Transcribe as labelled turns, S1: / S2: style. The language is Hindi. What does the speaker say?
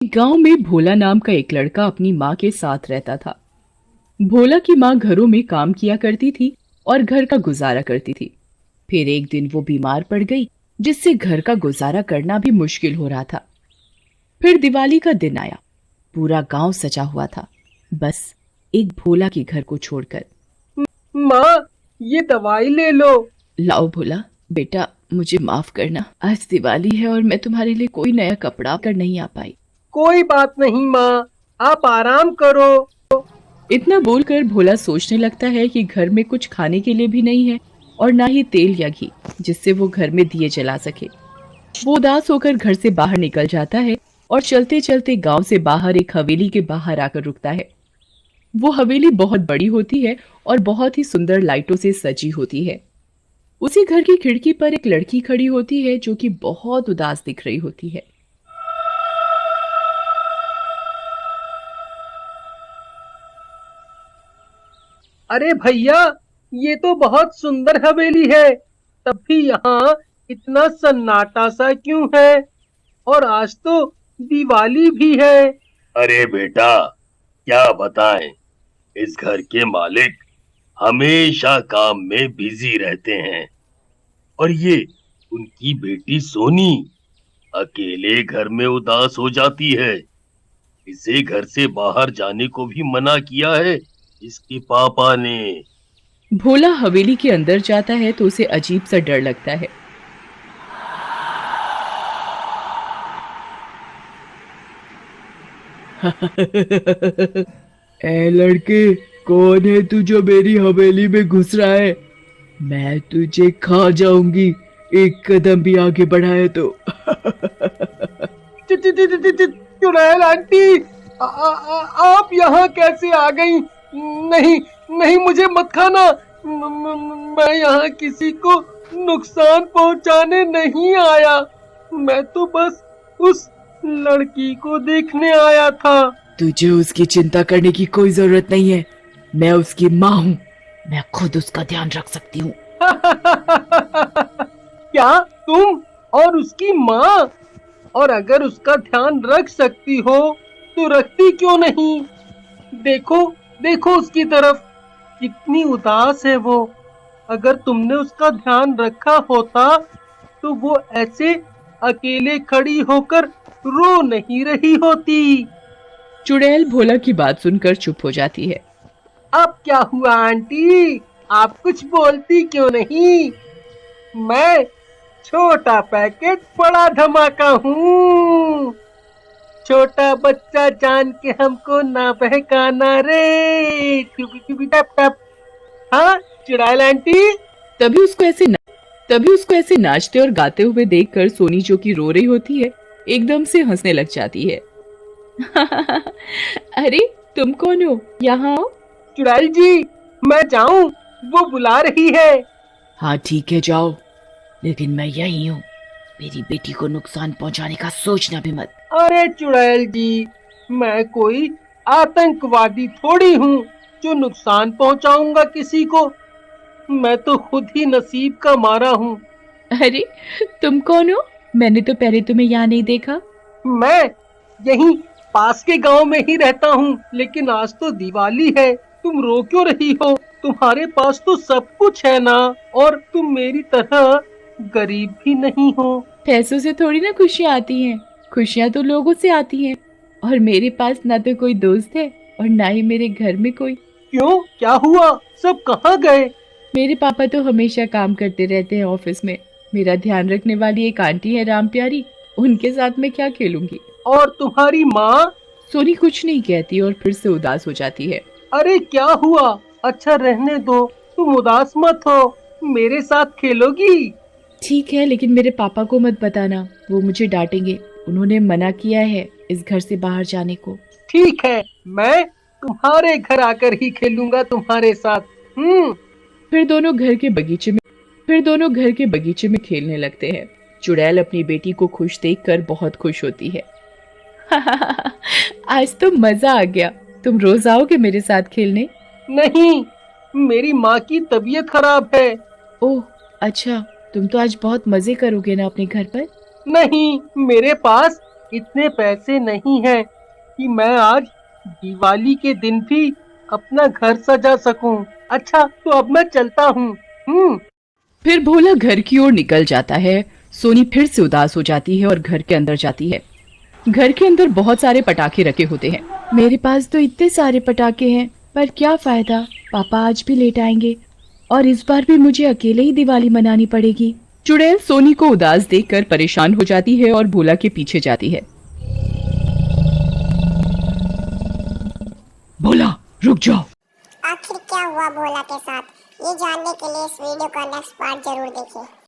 S1: गांव में भोला नाम का एक लड़का अपनी माँ के साथ रहता था। भोला की माँ घरों में काम किया करती थी और घर का गुजारा करती थी। फिर एक दिन वो बीमार पड़ गई, जिससे घर का गुजारा करना भी मुश्किल हो रहा था। फिर दिवाली का दिन आया। पूरा गांव सजा हुआ था, बस एक भोला के घर को छोड़कर।
S2: माँ, ये दवाई ले लो।
S1: लाओ भोला, बेटा मुझे माफ करना, आज दिवाली है और मैं तुम्हारे लिए कोई नया कपड़ा कर नहीं आ पाई।
S2: कोई बात नहीं माँ, आप आराम करो।
S1: इतना बोलकर भोला सोचने लगता है कि घर में कुछ खाने के लिए भी नहीं है और ना ही तेल या घी, जिससे वो घर में दिए जला सके। वो उदास होकर घर से बाहर निकल जाता है और चलते चलते गांव से बाहर एक हवेली के बाहर आकर रुकता है। वो हवेली बहुत बड़ी होती है और बहुत ही सुंदर लाइटों से सजी होती है। उसी घर की खिड़की पर एक लड़की खड़ी होती है जो कि बहुत उदास दिख रही होती है।
S2: अरे भैया, ये तो बहुत सुंदर हवेली है। तब भी यहाँ इतना सन्नाटा सा क्यों है? और आज तो दिवाली भी है।
S3: अरे बेटा, क्या बताएं, इस घर के मालिक हमेशा काम में बिजी रहते हैं और ये उनकी बेटी सोनी अकेले घर में उदास हो जाती है। इसे घर से बाहर जाने को भी मना किया है इसके पापा ने।
S1: भोला हवेली के अंदर जाता है तो उसे अजीब सा डर लगता है। ए लड़के, कौन है तू जो मेरी हवेली में घुस रहा है? मैं तुझे खा जाऊंगी, एक कदम भी आगे बढ़ाए तो।
S2: चुड़ैल आंटी, आप यहाँ कैसे आ गई? नहीं नहीं, मुझे मत खाना। मैं यहाँ किसी को नुकसान पहुँचाने नहीं आया। मैं तो बस उस लड़की को देखने आया था।
S1: तुझे उसकी चिंता करने की कोई जरूरत नहीं है, मैं उसकी माँ हूँ, मैं खुद उसका ध्यान रख सकती हूँ।
S2: क्या तुम और उसकी माँ? और अगर उसका ध्यान रख सकती हो तो रखती क्यों नहीं? देखो देखो उसकी तरफ, कितनी उदास है वो। अगर तुमने उसका ध्यान रखा होता तो वो ऐसे अकेले खड़ी होकर रो नहीं रही होती।
S1: चुड़ैल भोला की बात सुनकर चुप हो जाती है।
S2: अब क्या हुआ आंटी? आप कुछ बोलती क्यों नहीं? मैं छोटा पैकेट बड़ा धमाका हूँ। छोटा बच्चा जान के हमको ना बहकाना रे। टुपी टुपी टप टप। हाँ चुड़ैल आंटी।
S1: तभी उसको ऐसे तभी उसको ऐसे नाचते और गाते हुए देखकर सोनी, जो कि रो रही होती है, एकदम से हंसने लग जाती है। अरे तुम कौन हो? यहाँ आओ।
S2: चुड़ैल जी, मैं जाऊं? वो बुला रही है।
S1: हाँ ठीक है, जाओ, लेकिन मैं यही हूँ, मेरी बेटी को नुकसान पहुँचाने का सोचना भी मत।
S2: अरे चुड़ैल जी, मैं कोई आतंकवादी थोड़ी हूँ जो नुकसान पहुंचाऊंगा किसी को। मैं तो खुद ही नसीब का मारा हूँ।
S1: अरे तुम कौन हो? मैंने तो पहले तुम्हें यहाँ नहीं देखा।
S2: मैं यहीं पास के गांव में ही रहता हूँ, लेकिन आज तो दिवाली है। तुम रो क्यों रही हो? तुम्हारे पास तो सब कुछ है ना, और तुम मेरी तरह गरीब भी नहीं हो।
S1: पैसों से थोड़ी ना खुशियाँ आती हैं, खुशियाँ तो लोगों से आती हैं। और मेरे पास ना तो कोई दोस्त है और ना ही मेरे घर में कोई।
S2: क्यों, क्या हुआ? सब कहाँ गए?
S1: मेरे पापा तो हमेशा काम करते रहते हैं ऑफिस में। मेरा ध्यान रखने वाली एक आंटी है राम प्यारी, उनके साथ मैं क्या खेलूंगी।
S2: और तुम्हारी माँ?
S1: सोनी कुछ नहीं कहती और फिर से उदास हो जाती है।
S2: अरे क्या हुआ? अच्छा रहने दो, तुम उदास मत हो। मेरे साथ खेलोगी?
S1: ठीक है, लेकिन मेरे पापा को मत बताना, वो मुझे डांटेंगे। उन्होंने मना किया है इस घर से बाहर जाने को।
S2: ठीक है, मैं तुम्हारे घर आकर ही खेलूंगा तुम्हारे साथ।
S1: फिर दोनों घर के बगीचे में फिर दोनों घर के बगीचे में खेलने लगते हैं। चुड़ैल अपनी बेटी को खुश देखकर बहुत खुश होती है। आज तो मजा आ गया, तुम रोज आओगे मेरे साथ खेलने?
S2: नहीं, मेरी माँ की तबीयत खराब है।
S1: ओह अच्छा, तुम तो आज बहुत मजे करोगे ना अपने घर पर।
S2: नहीं, मेरे पास इतने पैसे नहीं हैं कि मैं आज दिवाली के दिन भी अपना घर सजा सकूं। अच्छा, तो अब मैं चलता हूँ।
S1: फिर भोला घर की ओर निकल जाता है। सोनी फिर से उदास हो जाती है और घर के अंदर जाती है। घर के अंदर बहुत सारे पटाखे रखे होते हैं। मेरे पास तो इतने सारे पटाखे हैं, पर क्या फायदा, पापा आज भी लेट आएंगे और इस बार भी मुझे अकेले ही दिवाली मनानी पड़ेगी। चुड़ैल सोनी को उदास देखकर परेशान हो जाती है और भोला के पीछे जाती है। भोला, रुक जाओ।
S4: आखिर क्या हुआ भोला के साथ, ये जानने के लिए इस वीडियो का नेक्स्ट पार्ट जरूर देखें।